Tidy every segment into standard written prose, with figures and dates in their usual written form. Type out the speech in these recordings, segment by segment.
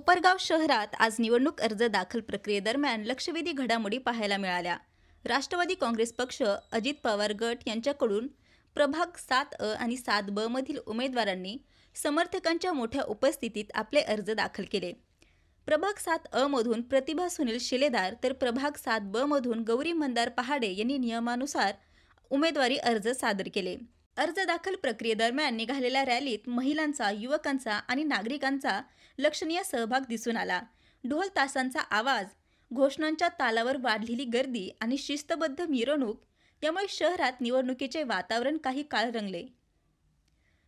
कोपरगाव शहरात आज निवडणूक अर्ज दाखल प्रक्रियेदरम्यान लक्षवेधी घडामोडी पाहायला मिळाल्या। राष्ट्रवादी काँग्रेस पक्ष, अजित पवार गट यांच्याकडून प्रभाग 7A आणि 7B मधील उमेदवारांनी समर्थकांच्या मोठ्या उपस्थितीत आपले अर्ज दाखल केले। प्रभाग 7A मधून प्रतिभा सुनील शिलेदार तर प्रभाग 7B मधून गौरी मंदार पहाडे यांनी नियमानुसार उमेदवारी अर्ज सादर केले। अर्ज दाखल प्रक्रियेदरम्यान निघालेल्या रॅलीत महिलांचा, युवकांचा आणि नागरिकांचा लक्षणीय सहभाग दिसून आला। ढोल तासांचा आवाज, घोषणांच्या तालावर वाढलेली गर्दी आणि शिस्तबद्ध मिरवणूक यामुळे शहरात निवडणुकीचे वातावरण काही काळ रंगले।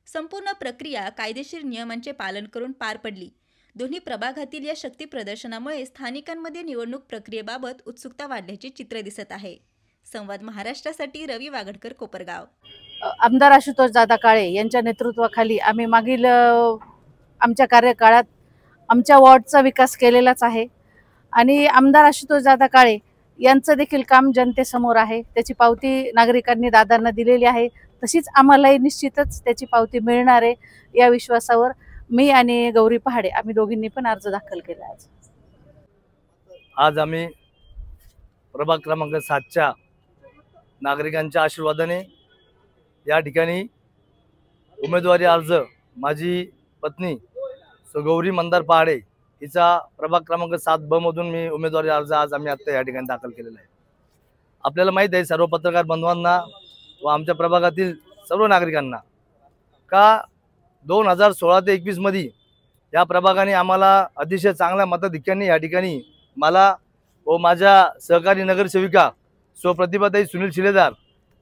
संपूर्ण प्रक्रिया कायदेशीर नियमांचे पालन करून पार पडली। दोन्ही प्रभागातील या शक्ती प्रदर्शनामुळे स्थानिकांमध्ये निवडणूक प्रक्रियेबाबत उत्सुकता वाढल्याचे चित्र दिसत आहे। संवाद महाराष्ट्रासाठी रवी वागडकर, कोपरगाव। आमदार आशुतोष दादा काळे यांच्या नेतृत्वाखाली आम्ही मागील आमच्या कार्यकाळात आमच्या वॉर्डचा विकास केलेलाच आहे आणि आमदार आशुतोष दादा काळे यांचं देखील काम जनतेसमोर आहे। त्याची पावती नागरिकांनी दादांना दिलेली आहे, तशीच आम्हालाही निश्चितच त्याची पावती मिळणार आहे या विश्वासावर मी आणि गौरी पहाडे आम्ही दोघींनी पण अर्ज दाखल केला। आज आम्ही प्रभाग क्रमांक 7च्या नागरिकांच्या आशीर्वादाने या ठिकाणी उमेदवारी अर्ज माझी पत्नी गौरी मंदार पहाडे हिचा प्रभाग क्रमांक 7B मधून मी उमेदवारी अर्ज आज आम्ही आता या ठिकाणी दाखल केलेला आहे। आपल्याला माहित आहे सर्व पत्रकार बंधवांना व आमच्या प्रभागातील सर्व नागरिकांना का 2016 ते 21 मध्ये या प्रभागाने आम्हाला अतिशय चांगल्या मताधिक्याने या ठिकाणी मला व माझ्या सहकारी नगरसेविका प्रतिभाताई सुनील शिलेदार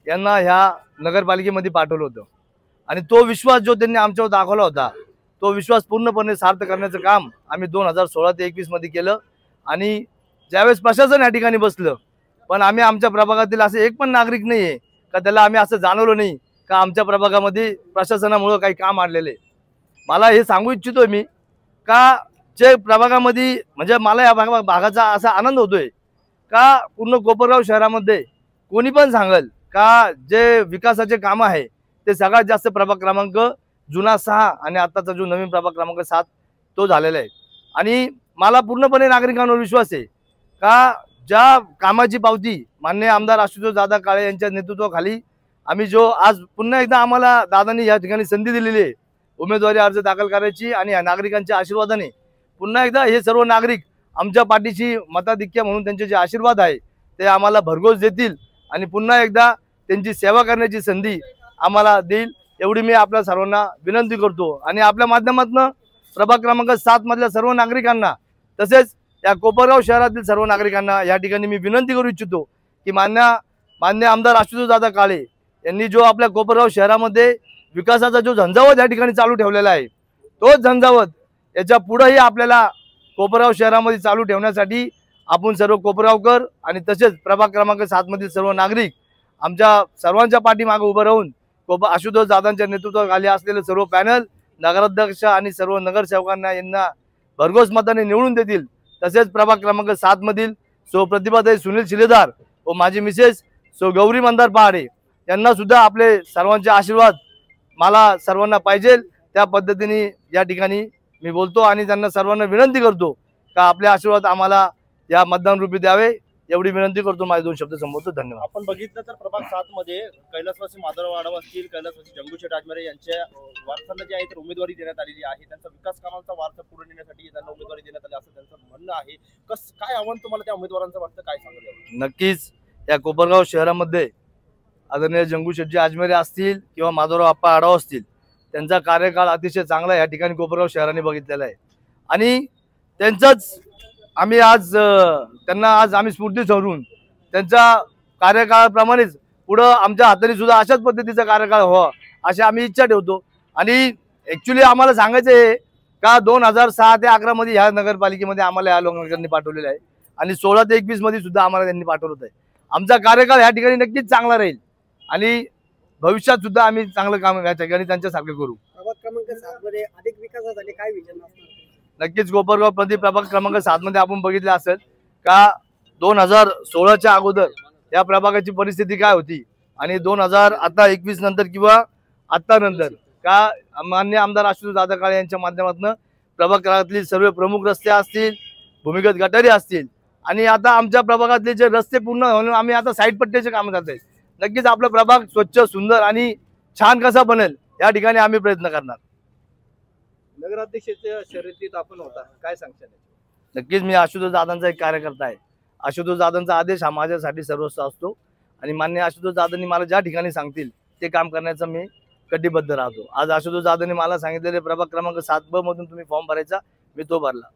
यांना ह्या नगरपालिकेमध्ये पाठवलं होतं आणि तो विश्वास जो त्यांनी आमच्यावर दाखवला होता तो विश्वास पूर्णपणे सार्थ करण्याचं काम आम्ही 2016 ते 21 मध्ये केलं। आणि ज्यावेळेस प्रशासन या ठिकाणी बसलं पण आम्ही आमच्या प्रभागातील असे एक पण नागरिक नाही आहे का त्याला आम्ही असं जाणवलं नाही का आमच्या प्रभागामध्ये प्रशासनामुळे काही काम आणलेले। मला हे सांगू इच्छितोय मी का जे प्रभागामध्ये म्हणजे मला या भागाचा असा आनंद होतोय का पूर्ण कोपरगाव शहरामध्ये कोणी पण सांगेल का जे विकासाचे काम आहे ते सगळ्यात जास्त प्रभाग क्रमांक जुना 6 आणि आताचा जो नवीन प्रभाग क्रमांक 7 तो झालेला आहे। आणि मला पूर्णपणे नागरिकांवर विश्वास आहे का ज्या कामाची पावती माननीय आमदार आशुतोष दादा काळे यांच्या नेतृत्वाखाली आम्ही जो आज पुन्हा एकदा आम्हाला दादांनी या ठिकाणी संधी दिलेली आहे उमेदवारी अर्ज दाखल करायची आणि या नागरिकांच्या आशीर्वादाने पुन्हा एकदा हे सर्व नागरिक आमच्या पाठीशी मताधिक्य म्हणून त्यांचे जे आशीर्वाद आहे ते आम्हाला भरघोस देतील आणि पुन्हा एकदा त्यांची सेवा करण्याची संधी आम्हाला देईल एवढी मी आपल्या सर्वांना विनंती करतो। आणि आपल्या माध्यमातून प्रभाग क्रमांक 7 मधल्या सर्व नागरिकांना तसेच या कोपरगाव शहरातील सर्व नागरिकांना या ठिकाणी मी विनंती करू इच्छितो की मान्य आमदार आशुतोष दादा काळे यांनी जो आपल्या कोपरगाव शहरामध्ये विकासाचा जो झंझावत या ठिकाणी चालू ठेवलेला आहे तोच झंझावत याच्या पुढेही आपल्याला कोपरगाव शहरामध्ये चालू ठेवण्यासाठी आपण सर्व कोपरगावकर आणि तसेच प्रभाग क्रमांक 7 मधील सर्व नागरिक आमच्या सर्वांच्या पाठीमागे उभं राहून आशुतोष दादांच्या नेतृत्वाखाली असलेले सर्व पॅनल, नगराध्यक्ष आणि सर्व नगरसेवकांना यांना भरघोस मताने निवडून देतील। तसेच प्रभाग क्रमांक 7 मधील प्रतिभाताई सुनील शिलेदार व माझी मिसेस गौरी मंदार पहाडे यांना सुद्धा आपले सर्वांचे आशीर्वाद मला सर्वांना पाहिजे त्या पद्धतीने या ठिकाणी मी बोलतो आणि त्यांना सर्वांना विनंती करतो का आपले आशीर्वाद आम्हाला या मतदान रूपी द्यावे एवढी विनंती करतो। माझे 2 शब्द संबोधतो। धन्यवाद। आपण बघितलं तर प्रभाग 7 मध्ये कैलासवासी माधवराव आढाव असतील, कैलासवासी जंगूशेठ आजमेरे यांच्या वारसांना जी आहे तर उमेदवारी देण्यात आलेली आहे। त्यांचा विकास कामांचा वारसा पुढे नेण्यासाठी त्यांना उमेदवारी देण्यात आली असं त्यांचं म्हणणं आहे। काय आव्हान तुम्हाला त्या उमेदवारांचं वाटतं, काय सांगाल? नक्कीच या कोपरगाव शहरामध्ये आदरणीय जंगूशेठजी आजमेरे असतील किंवा माधवराव आप्पा आढाव असतील त्यांचा कार्यकाळ अतिशय चांगला या ठिकाणी कोपरगाव शहराने बघितलेला आहे आणि त्यांचाच आम्ही आज त्यांना आज आम्ही स्फूर्ती ठरवून त्यांच्या कार्यकाळाप्रमाणेच पुढे आमच्या हाताने सुद्धा अशाच पद्धतीचा कार्यकाळ व्हावा अशी आम्ही इच्छा ठेवतो। आणि ॲक्च्युली आम्हाला सांगायचं आहे का 2006 ते 11 मध्ये ह्या नगरपालिकेमध्ये आम्हाला या लोकांनी पाठवलेलं आहे आणि 16 ते 21 मध्ये सुद्धा आम्हाला त्यांनी पाठवलं आहे। आमचा कार्यकाळ ह्या ठिकाणी नक्कीच चांगला राहील आणि भविष्यात सुद्धा आम्ही चांगलं काम या ठिकाणी त्यांच्यासारखे करू। प्रभाग क्रमांक 7 मध्ये अधिक विकासासाठी काय विजन असणार? नक्कीच कोपरगाव प्रभाग क्रमांक 7 मध्ये आपण बघितलं असेल का 2016च्या अगोदर या प्रभागाची परिस्थिती काय होती आणि 2021 नंतर किंवा आता नंतर का माननीय आमदार आशुतोष दादा काळे यांच्या माध्यमातून प्रभागातली सर्व प्रमुख रस्ते असतील, भूमिगत गटारी असतील आणि आता आमच्या प्रभागातले जे रस्ते पूर्ण होऊन आम्ही आता साईड पट्ट्याचे काम करतोय. नक्कीच आपला प्रभाग स्वच्छ, सुंदर आणि छान कसा बनेल या ठिकाणी आम्ही प्रयत्न करणार. नगराध्यक्षाच्या शर्यतीत आपण होता, काय सांगशाल? नक्कीच मी आशुतोष दादांचा एक कार्यकर्ता आहे. आशुतोष दादांचा आदेश हा माझ्यासाठी सर्वस्व असतो आणि माननीय आशुतोष दादांनी मला ज्या ठिकाणी सांगतील ते काम करण्याचा मी कटिबद्ध राहतो. आज आशुतोष दादांनी मला सांगितलेले प्रभाग क्रमांक 7 ब मधून तुम्ही फॉर्म भरायचा, मी तो भरला.